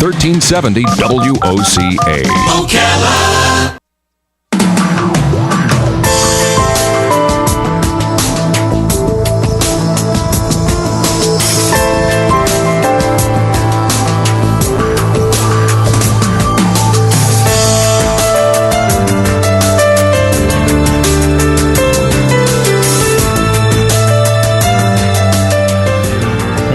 1370 WOCA. Ocala.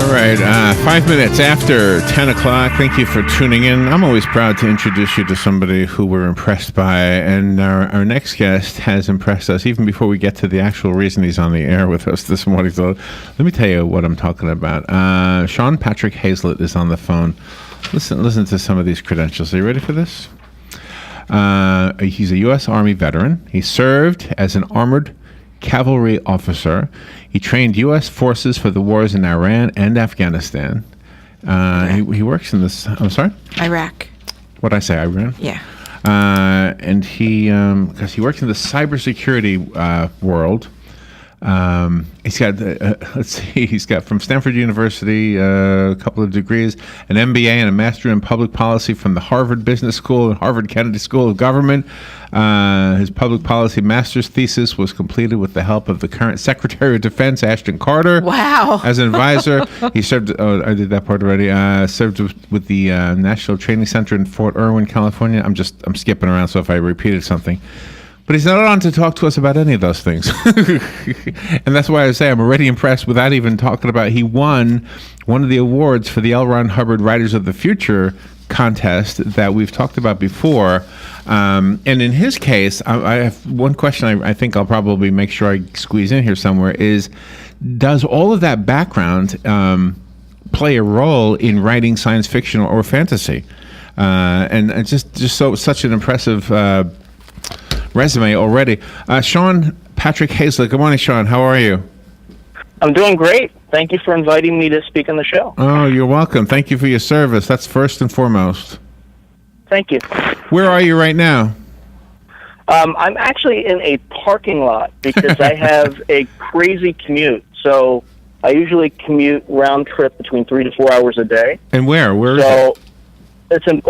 All right, 5 minutes after 10 o'clock. Thank you for tuning in. I'm always proud to introduce you to somebody who we're impressed by, and our next guest has impressed us even before we get to the actual reason he's on the air with us this morning. So let me tell you what I'm talking about. Sean Patrick Hazlett is on the phone. Listen to some of these credentials. Are you ready for this? He's a U.S. Army veteran. He served as an armored cavalry officer. He trained U.S. forces for the wars in Iran and Afghanistan. He works in this. I'm sorry? Iraq. What'd I say? Iran? Yeah. And because he works in the cybersecurity world. He's got, let's see, he's got from Stanford University a couple of degrees, an MBA and a Master in Public Policy from the Harvard Business School and Harvard Kennedy School of Government. His public policy master's thesis was completed with the help of the current Secretary of Defense, Ashton Carter. Wow. As an advisor, he served, I did that part already, served with the National Training Center in Fort Irwin, California. I'm skipping around, so if I repeated something. But he's not on to talk to us about any of those things. And that's why I say I'm already impressed without even talking about he won one of the awards for the L. Ron Hubbard Writers of the Future contest that we've talked about before. And in his case, I have one question I think I'll probably make sure I squeeze in here somewhere is, does all of that background play a role in writing science fiction or fantasy? And just such an impressive resume already. Sean Patrick Hazlett. Good morning, Sean. How are you? I'm doing great. Thank you for inviting me to speak on the show. Oh, you're welcome. Thank you for your service. That's first and foremost. Thank you. Where are you right now? I'm actually in a parking lot because I have a crazy commute. So I usually commute round trip between 3 to 4 hours a day. And where? Where is it? It's in,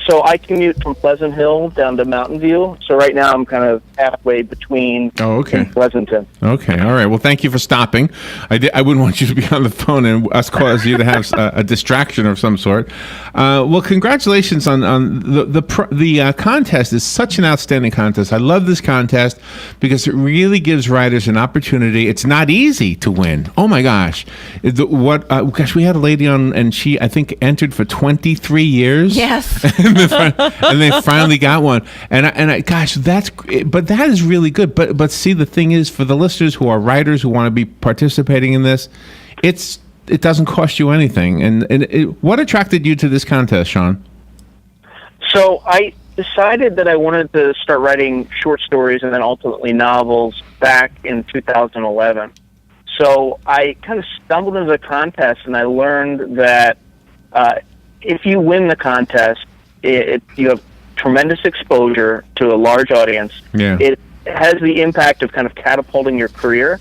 so I commute from Pleasant Hill down to Mountain View. So right now I'm kind of halfway between and Pleasanton. Okay, all right. Well, thank you for stopping. I wouldn't want you to be on the phone and us cause you to have a distraction of some sort. Well, congratulations on the contest. Is such an outstanding contest. I love this contest because it really gives writers an opportunity. It's not easy to win. Oh my gosh, we had a lady on, and she I think entered for 23 years. Yes. and they finally got one. And gosh, but that is really good. But see, the thing is, for the listeners who are writers who want to be participating in this, it doesn't cost you anything. And what attracted you to this contest, Sean? So I decided that I wanted to start writing short stories and then ultimately novels back in 2011. So I kind of stumbled into the contest, and I learned that if you win the contest, you have tremendous exposure to a large audience. Yeah. It has the impact of kind of catapulting your career,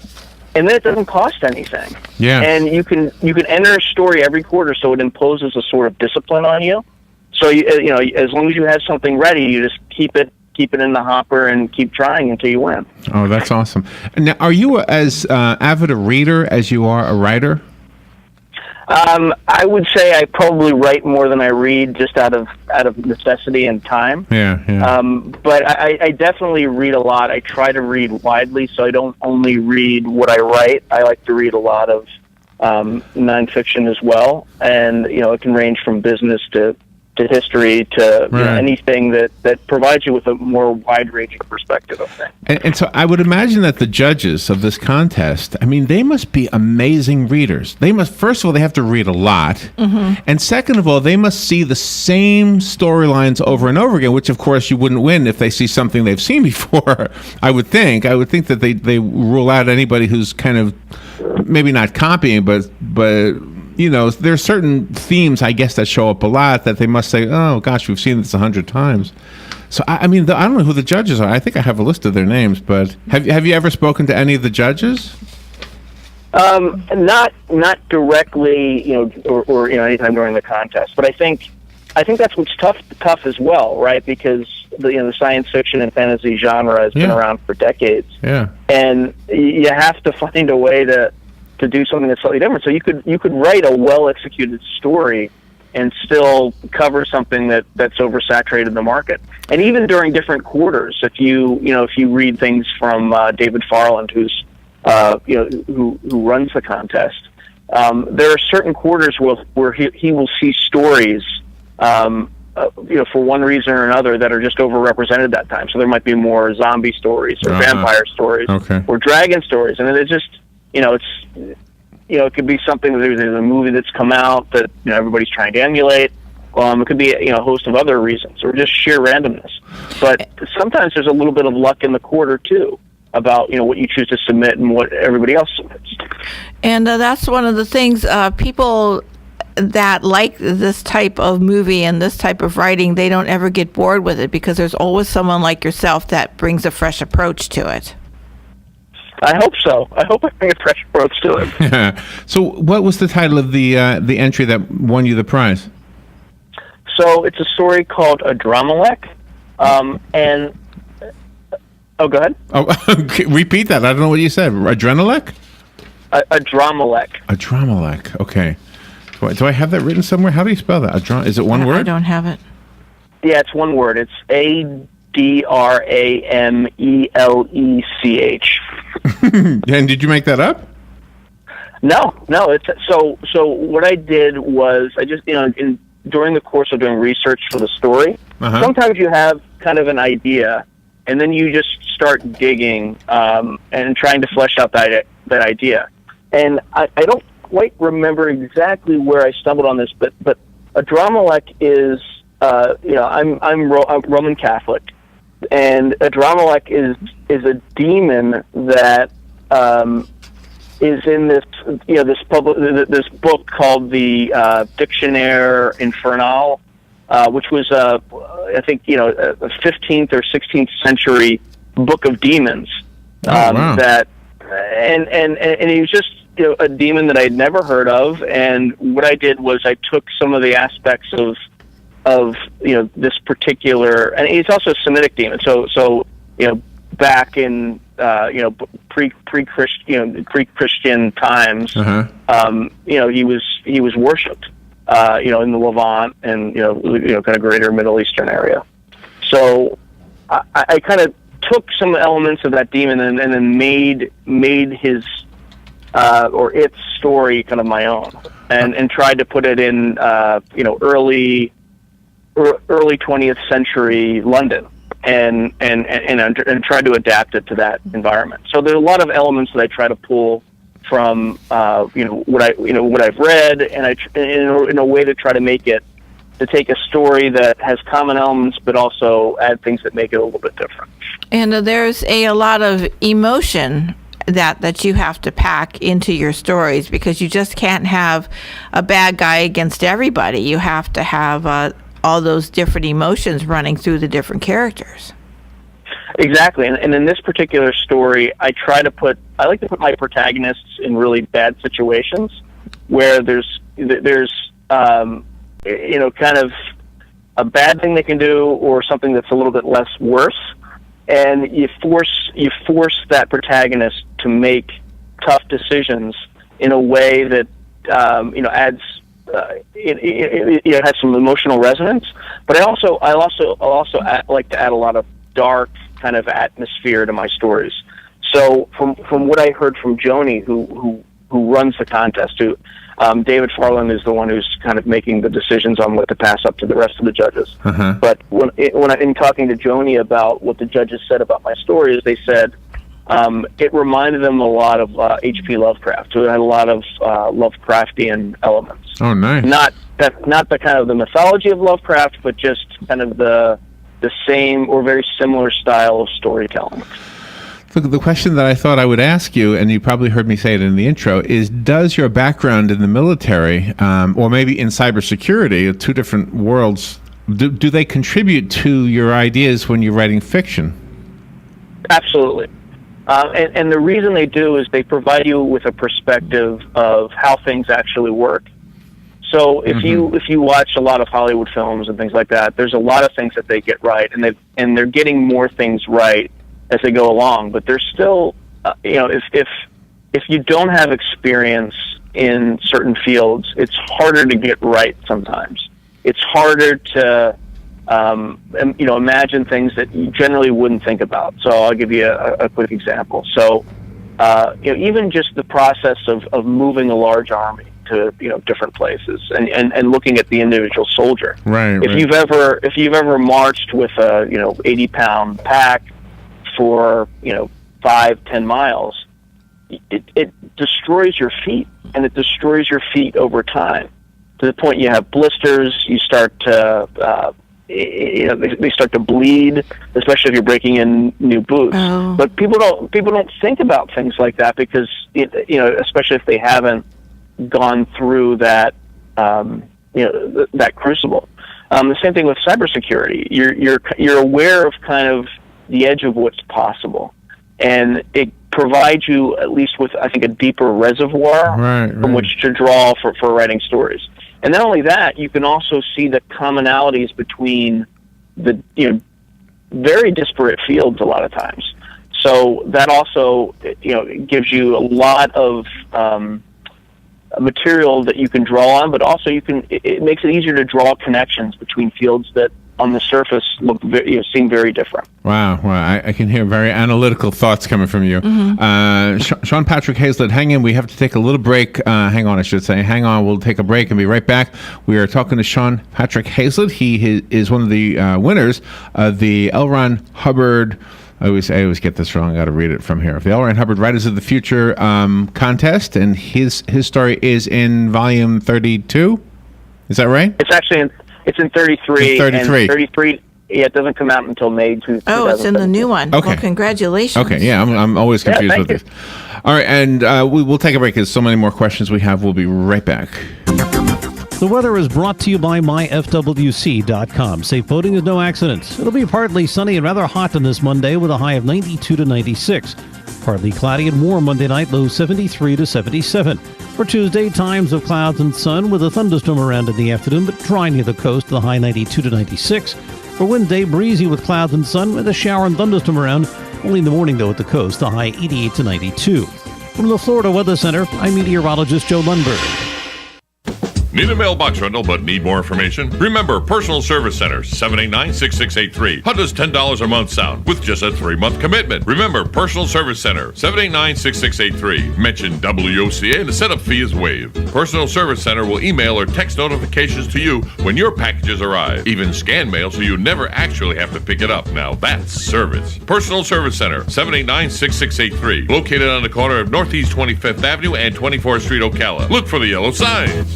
and then it doesn't cost anything. Yeah. And you can enter a story every quarter, so it imposes a sort of discipline on you. So you know, as long as you have something ready, you just keep it in the hopper and keep trying until you win. Oh, that's awesome. Now, are you as avid a reader as you are a writer? I would say I probably write more than I read, just out of necessity and time. Yeah. But I definitely read a lot. I try to read widely, so I don't only read what I write. I like to read a lot of nonfiction as well, and it can range from business to history to anything that provides you with a more wide-ranging perspective of things. And so I would imagine that the judges of this contest, I mean, they must be amazing readers. They must, first of all, they have to read a lot. Mm-hmm. And second of all, they must see the same storylines over and over again, which, of course, you wouldn't win if they see something they've seen before, I would think. I would think that they rule out anybody who's kind of maybe not copying, but there are certain themes, I guess, that show up a lot that they must say, oh, gosh, we've seen this 100 times. So, I mean, I don't know who the judges are. I think I have a list of their names, but have you ever spoken to any of the judges? Not directly, or anytime during the contest. But I think I think that's what's tough as well, right? Because the science fiction and fantasy genre has been around for decades. Yeah. And you have to find a way to do something that's slightly different. So you could write a well-executed story and still cover something that's oversaturated the market. And even during different quarters, if you read things from David Farland, who's who runs the contest, there are certain quarters where he will see stories, for one reason or another, that are just overrepresented that time. So there might be more zombie stories or vampire stories or dragon stories, and it's just it could be something that there's a movie that's come out that everybody's trying to emulate. It could be a host of other reasons or just sheer randomness. But sometimes there's a little bit of luck in the quarter too about what you choose to submit and what everybody else submits. And that's one of the things people that like this type of movie and this type of writing, they don't ever get bored with it because there's always someone like yourself that brings a fresh approach to it. I hope so. I hope I bring a fresh approach to it. So what was the title of the entry that won you the prize? So it's a story called Adramelech. And go ahead. Repeat that. I don't know what you said. Adrenalech? Adramelech. Adramelech. Okay. Do I have that written somewhere? How do you spell that? Is it one word? I don't have it. Yeah, it's one word. It's Adramelech. And did you make that up? No. It's so. What I did was I just during the course of doing research for the story, sometimes you have kind of an idea, and then you just start digging and trying to flesh out that idea. And I don't quite remember exactly where I stumbled on this, but Adramelech is I'm Roman Catholic, and Adramelech is a demon that is in this this book called the Dictionnaire Infernal, which was I think a 15th or 16th century book of demons. Wow. That and he was just a demon that I'd never heard of, and what I did was I took some of the aspects of this particular, and he's also a Semitic demon. So back in pre-Christian times, he was worshipped in the Levant and kind of greater Middle Eastern area. So I kind of took some elements of that demon and then made his or its story kind of my own, and tried to put it in early 20th century London, and tried to adapt it to that environment. So there's a lot of elements that I try to pull from what I've read, and in a way to try to make it, to take a story that has common elements but also add things that make it a little bit different. And there's a lot of emotion that you have to pack into your stories, because you just can't have a bad guy against everybody. You have to have all those different emotions running through the different characters. Exactly, and in this particular story, I like to put my protagonists in really bad situations where there's kind of a bad thing they can do or something that's a little bit less worse, and you force that protagonist to make tough decisions in a way that adds it has some emotional resonance. But I also like to add a lot of dark kind of atmosphere to my stories. So from what I heard from Joni, who runs the contest, David Farland is the one who's kind of making the decisions on what to pass up to the rest of the judges. But when in talking to Joni about what the judges said about my stories, they said it reminded them a lot of H.P. Lovecraft. So it had a lot of Lovecraftian elements. Oh, nice. Not the kind of the mythology of Lovecraft, but just kind of the same or very similar style of storytelling. Look, the question that I thought I would ask you, and you probably heard me say it in the intro, is does your background in the military, or maybe in cybersecurity, two different worlds, do they contribute to your ideas when you're writing fiction? Absolutely. And the reason they do is they provide you with a perspective of how things actually work. So if you watch a lot of Hollywood films and things like that, there's a lot of things that they get right, and they're getting more things right as they go along. But there's still, if you don't have experience in certain fields, it's harder to get right sometimes. It's harder to imagine things that you generally wouldn't think about. So I'll give you a quick example. So even just the process of moving a large army to different places and looking at the individual soldier. Right. If you've ever marched with a 80-pound pack for 5-10 miles, it destroys your feet, and it destroys your feet over time to the point you have blisters. You start to they start to bleed, especially if you're breaking in new boots. Oh. But people don't think about things like that because especially if they haven't gone through that that crucible. The same thing with cybersecurity. You're aware of kind of the edge of what's possible, and it provides you at least with, I think, a deeper reservoir from which to draw for writing stories. And not only that, you can also see the commonalities between the very disparate fields a lot of times. So that also gives you a lot of material that you can draw on, but also it makes it easier to draw connections between fields that on the surface seem very different. Wow. I can hear very analytical thoughts coming from you. Sean Patrick Hazlett, hang in. We have to take a little break. Hang on, I should say. Hang on. We'll take a break and be right back. We are talking to Sean Patrick Hazlett. He is one of the winners of the L. Ron Hubbard. I always get this wrong. I got to read it from here. The L. Ron Hubbard Writers of the Future contest, and his story is in volume 32. Is that right? It's actually it's in 33. It's 33. And 33. Yeah, it doesn't come out until May 2017. Oh, it's in the new one. Okay. Well, congratulations. Okay, yeah, I'm always confused with this. All right, and we'll take a break. There's so many more questions we have. We'll be right back. The weather is brought to you by myfwc.com. Safe boating with no accidents. It'll be partly sunny and rather hot on this Monday with a high of 92 to 96. Partly cloudy and warm Monday night, low 73 to 77. For Tuesday, times of clouds and sun with a thunderstorm around in the afternoon, but dry near the coast, the high 92 to 96. For Wednesday, breezy with clouds and sun with a shower and thunderstorm around. Only in the morning, though, at the coast, the high 88 to 92. From the Florida Weather Center, I'm meteorologist Joe Lundberg. Need a mailbox rental but need more information? Remember, Personal Service Center, 789-6683. How does $10 a month sound with just a 3-month commitment? Remember, Personal Service Center, 789-6683. Mention WOCA and the setup fee is waived. Personal Service Center will email or text notifications to you when your packages arrive. Even scan mail so you never actually have to pick it up. Now that's service. Personal Service Center, 789-6683. Located on the corner of Northeast 25th Avenue and 24th Street, Ocala. Look for the yellow signs.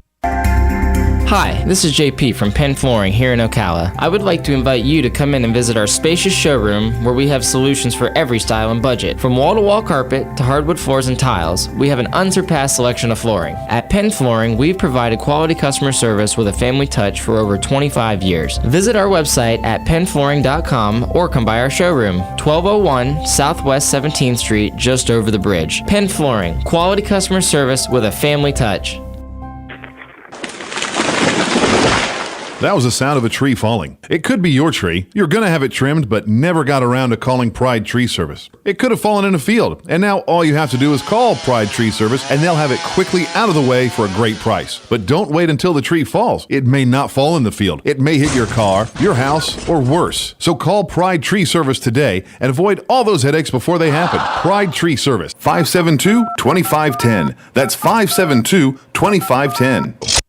Hi, this is JP from Penn Flooring here in Ocala. I would like to invite you to come in and visit our spacious showroom where we have solutions for every style and budget. From wall-to-wall carpet to hardwood floors and tiles, we have an unsurpassed selection of flooring. At Penn Flooring, we've provided quality customer service with a family touch for over 25 years. Visit our website at pennflooring.com or come by our showroom, 1201 Southwest 17th Street, just over the bridge. Penn Flooring, quality customer service with a family touch. That was the sound of a tree falling. It could be your tree. You're going to have it trimmed, but never got around to calling Pride Tree Service. It could have fallen in a field, and now all you have to do is call Pride Tree Service, and they'll have it quickly out of the way for a great price. But don't wait until the tree falls. It may not fall in the field. It may hit your car, your house, or worse. So call Pride Tree Service today and avoid all those headaches before they happen. Pride Tree Service, 572-2510. That's 572-2510.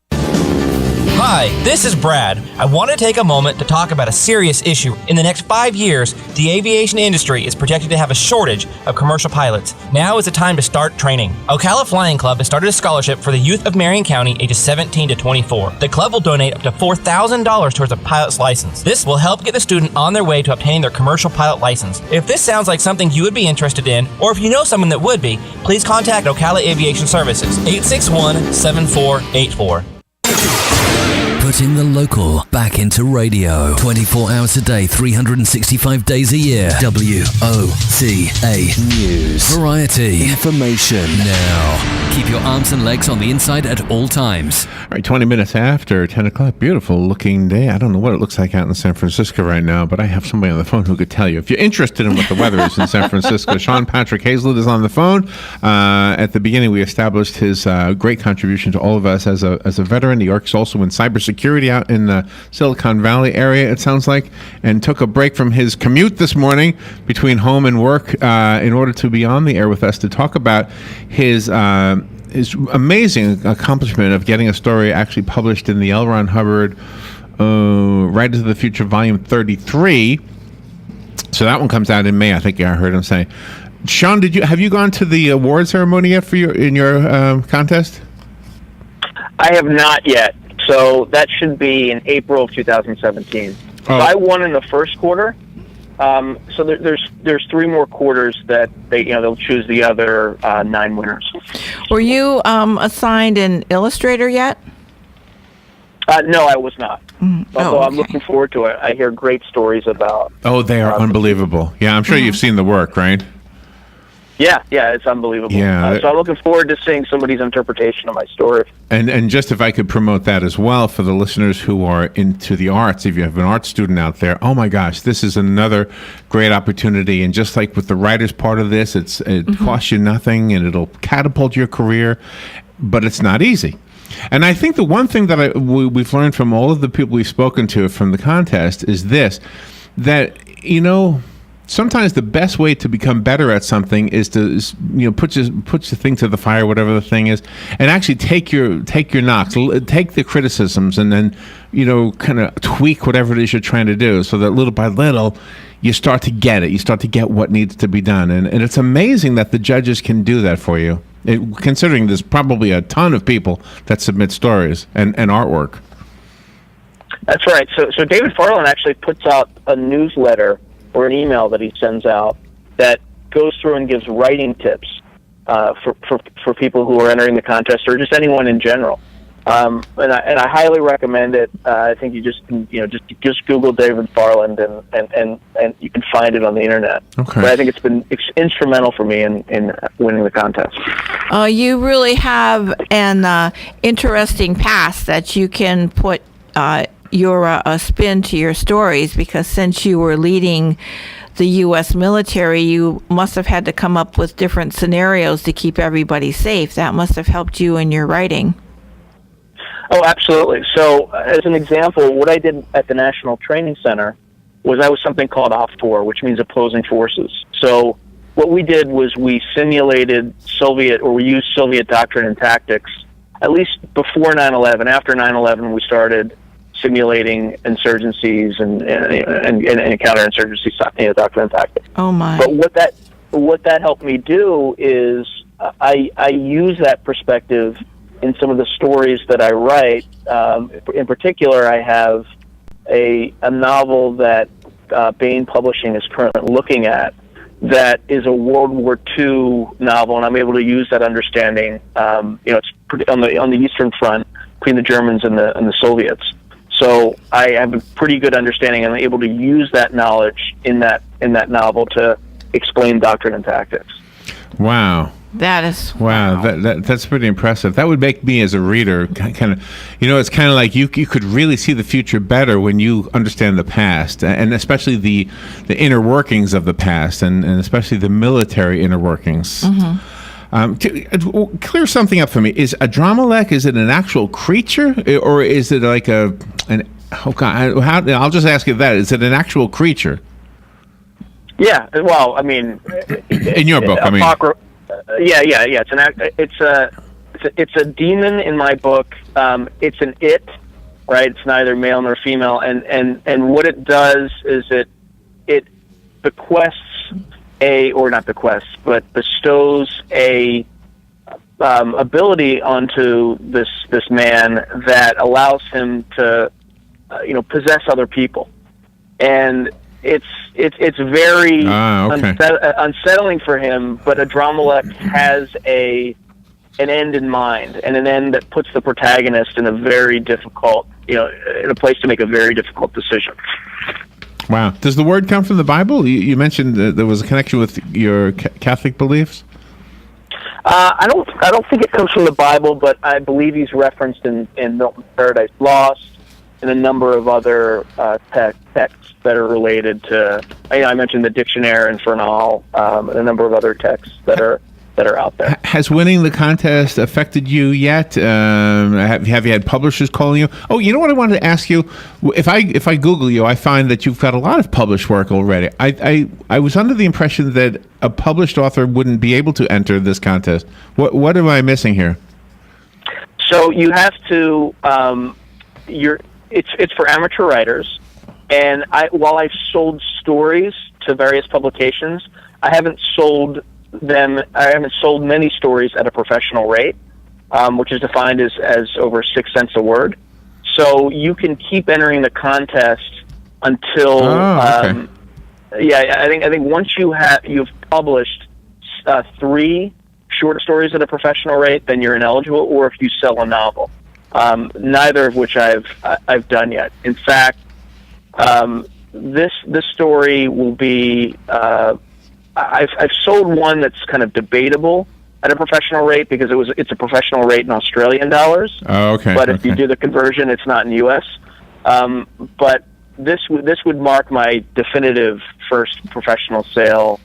Hi, this is Brad. I want to take a moment to talk about a serious issue. In the next 5 years, the aviation industry is projected to have a shortage of commercial pilots. Now is the time to start training. Ocala Flying Club has started a scholarship for the youth of Marion County ages 17 to 24. The club will donate up to $4,000 towards a pilot's license. This will help get the student on their way to obtaining their commercial pilot license. If this sounds like something you would be interested in, or if you know someone that would be, please contact Ocala Aviation Services, 861-7484. Put Putting the local back into radio. 24 hours a day, 365 days a year. WOTA News. Variety. Information. Now. Keep your arms and legs on the inside at all times. All right, 20 minutes after 10 o'clock. Beautiful looking day. I don't know what it looks like out in San Francisco right now, but I have somebody on the phone who could tell you. If you're interested in what the weather is in San Francisco, Sean Patrick Hazlett is on the phone. At the beginning, we established his great contribution to all of us as a veteran. He works also in cybersecurity out in the Silicon Valley area, it sounds like, and took a break from his commute this morning between home and work in order to be on the air with us to talk about his amazing accomplishment of getting a story actually published in the L. Ron Hubbard Right into the Future, Volume 33. So that one comes out in May, I think I heard him say. Sean, have you gone to the award ceremony yet for your contest? I have not yet. So that should be in April of 2017. So I won in the first quarter. So there's 3 more quarters that they'll choose the other 9 winners. Were you assigned an illustrator yet? No, I was not. Although I'm looking forward to it. I hear great stories about. Oh, they are unbelievable. Yeah, I'm sure you've seen the work, right? Yeah, it's unbelievable. Yeah. So I'm looking forward to seeing somebody's interpretation of my story. And just if I could promote that as well for the listeners who are into the arts, if you have an art student out there, oh my gosh, this is another great opportunity. And just like with the writer's part of this, it costs you nothing and it'll catapult your career, but it's not easy. And I think the one thing that we've learned from all of the people we've spoken to from the contest is this, that, sometimes the best way to become better at something is to put your thing to the fire, whatever the thing is, and actually take your knocks, take the criticisms, and then kind of tweak whatever it is you're trying to do, so that little by little you start to get it. You start to get what needs to be done, and it's amazing that the judges can do that for you, considering there's probably a ton of people that submit stories and artwork. That's right. So David Farland actually puts out a newsletter or an email that he sends out that goes through and gives writing tips for people who are entering the contest or just anyone in general. And I highly recommend it. I think you just just Google David Farland and you can find it on the internet. Okay. But I think it's been instrumental for me in winning the contest. You really have an interesting past that you can put your spin to your stories, because since you were leading the U.S. military, you must have had to come up with different scenarios to keep everybody safe. That must have helped you in your writing. Oh, absolutely. So, as an example, what I did at the National Training Center was I was something called OPFOR, which means opposing forces. So, what we did was we simulated we used Soviet doctrine and tactics, at least before 9/11. After 9/11, we started simulating insurgencies and counterinsurgency doctrine and tactics. Oh my! But what that helped me do is I use that perspective in some of the stories that I write. In particular, I have a novel that Bain Publishing is currently looking at that is a World War II novel, and I'm able to use that understanding. It's on the Eastern Front between the Germans and the Soviets. So I have a pretty good understanding, and I'm able to use that knowledge in that novel to explain doctrine and tactics. Wow. That's pretty impressive. That would make me as a reader kind of, it's kind of like you could really see the future better when you understand the past, and especially the inner workings of the past, and especially the military inner workings. Mm-hmm. Clear something up for me. Is a Dramalek, is it an actual creature, or is it like I'll just ask you that. Is it an actual creature? Yeah. Well, I mean, in your book, yeah. It's a demon in my book. It's an it, right? It's neither male nor female, and what it does is it bequests bestows a ability onto this man that allows him to possess other people, and it's very unsettling for him. But a Dramalek has an end in mind, and an end that puts the protagonist in a very difficult in a place to make a very difficult decision. Wow. Does the word come from the Bible? You mentioned that there was a connection with your Catholic beliefs. I don't think it comes from the Bible, but I believe he's referenced in Milton's Paradise Lost and a number of other texts that are related to. I mentioned the Dictionnaire Infernal, and a number of other texts that are out there. Has winning the contest affected you yet? Have you had publishers calling you? Oh, you know what I wanted to ask you? If I Google you, I find that you've got a lot of published work already. I was under the impression that a published author wouldn't be able to enter this contest. What am I missing here? So you have to. It's for amateur writers, and while I've sold stories to various publications, I haven't sold many stories at a professional rate, which is defined as over 6 cents a word. So you can keep entering the contest until I think once you've published 3 short stories at a professional rate, then you're ineligible, or if you sell a novel. Neither of which I've done yet. In fact, this story will be. I've sold one that's kind of debatable at a professional rate because it's a professional rate in Australian dollars. Oh, okay. But if you do the conversion, it's not in U.S. But this would mark my definitive first professional sale.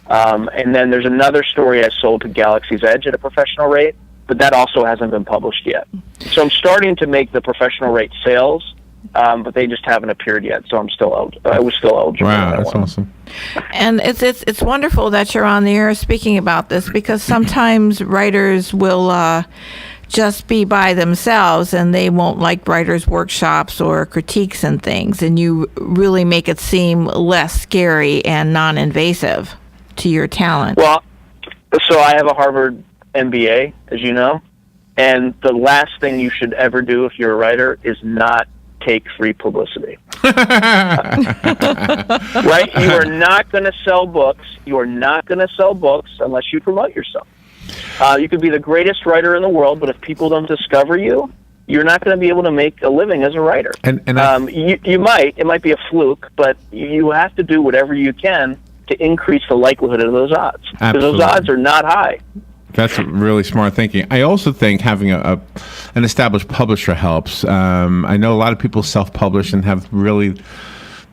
And then there's another story I sold to Galaxy's Edge at a professional rate, but that also hasn't been published yet. So I'm starting to make the professional rate sales, but they just haven't appeared yet. So I was still eligible. Wow, that's awesome. And it's wonderful that you're on the air speaking about this, because sometimes writers will just be by themselves and they won't like writers' workshops or critiques and things, and you really make it seem less scary and non-invasive to your talent. Well, so I have a Harvard MBA, as you know, and the last thing you should ever do if you're a writer is not take free publicity. Right? You are not going to sell books. You are not going to sell books unless you promote yourself. You could be the greatest writer in the world, but if people don't discover you, you're not going to be able to make a living as a writer. And you might. It might be a fluke, but you have to do whatever you can to increase the likelihood of those odds. Because those odds are not high. That's really smart thinking. I also think having an established publisher helps. I know a lot of people self-publish and have really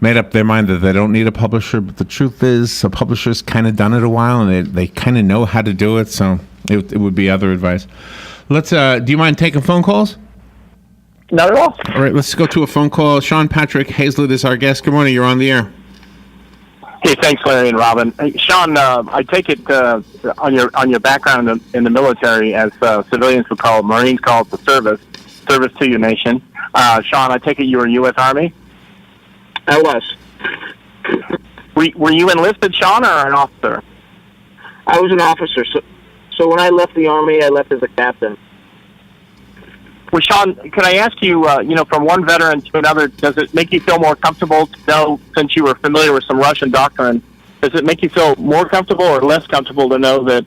made up their mind that they don't need a publisher, but the truth is a publisher's kind of done it a while, and they kind of know how to do it, so it would be other advice. Let's. Do you mind taking phone calls? Not at all. All right, let's go to a phone call. Sean Patrick Hazlett is our guest. Good morning. You're on the air. Hey, thanks, Larry and Robin. Hey, Sean, I take it on your background in the military, as civilians would call it, Marines call it the service to your nation. Sean, I take it you were in U.S. Army? I was. Were you enlisted, Sean, or an officer? I was an officer. So when I left the Army, I left as a captain. Well, Sean, can I ask you, from one veteran to another, does it make you feel more comfortable to know, since you were familiar with some Russian doctrine, does it make you feel more comfortable or less comfortable to know that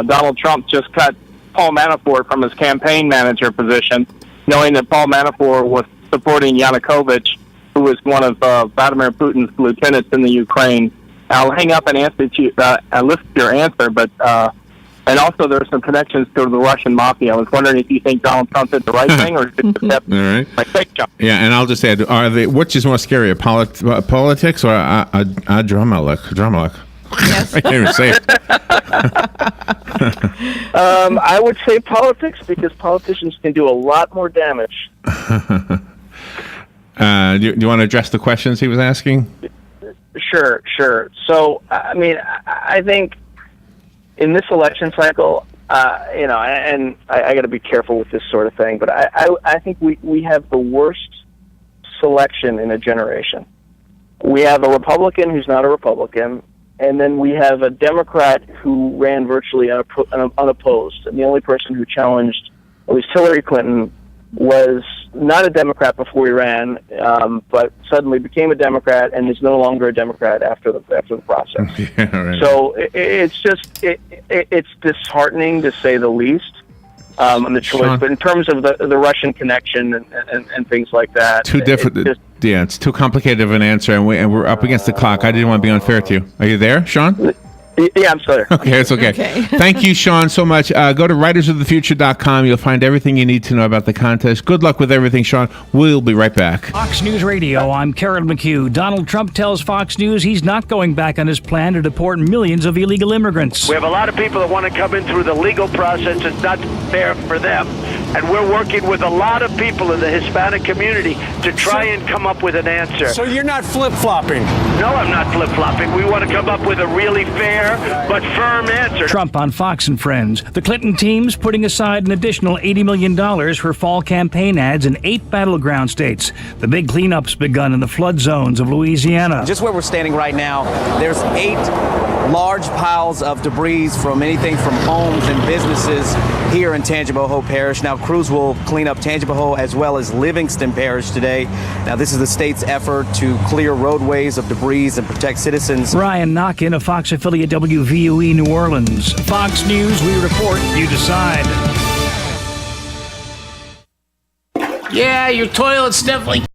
Donald Trump just cut Paul Manafort from his campaign manager position, knowing that Paul Manafort was supporting Yanukovych, who was one of Vladimir Putin's lieutenants in the Ukraine? I'll hang up and listen to your answer, but... and also, there are some connections to the Russian mafia. I was wondering if you think Donald Trump did the right thing or did the step All right. like fake jump. Yeah, and I'll just add, which is more scary, politics or a drama luck? Yes. I can't even say it. I would say politics, because politicians can do a lot more damage. Do you want to address the questions he was asking? Sure. So, I think in this election cycle, and I got to be careful with this sort of thing, but I think we have the worst selection in a generation. We have a Republican who's not a Republican, and then we have a Democrat who ran virtually unopposed. And the only person who challenged, at least Hillary Clinton, was not a Democrat before he ran, but suddenly became a Democrat and is no longer a Democrat after the process. Yeah, right. So it's disheartening, to say the least. on the choice. Sean? But in terms of the Russian connection and things like that, Too different. It's too complicated of an answer, and we're up against the clock. I didn't want to be unfair to you. Are you there, Sean? Yeah, I'm still there. Okay, it's okay. Thank you, Sean, so much. Go to writersofthefuture.com. You'll find everything you need to know about the contest. Good luck with everything, Sean. We'll be right back. Fox News Radio, I'm Karen McHugh. Donald Trump tells Fox News he's not going back on his plan to deport millions of illegal immigrants. We have a lot of people that want to come in through the legal process. It's not fair for them. And we're working with a lot of people in the Hispanic community to try and come up with an answer. So you're not flip-flopping? No, I'm not flip-flopping. We want to come up with a really fair but firm answer. Trump on Fox and Friends. The Clinton team's putting aside an additional $80 million for fall campaign ads in 8 battleground states. The big cleanup's begun in the flood zones of Louisiana. Just where we're standing right now, there's 8 large piles of debris from anything from homes and businesses here in Tangipahoa Parish. Now, crews will clean up Tangipahoa as well as Livingston Parish today. Now, this is the state's effort to clear roadways of debris and protect citizens. Ryan Knockin of Fox affiliate WVOE New Orleans. Fox News, we report, you decide. Yeah, your toilet's definitely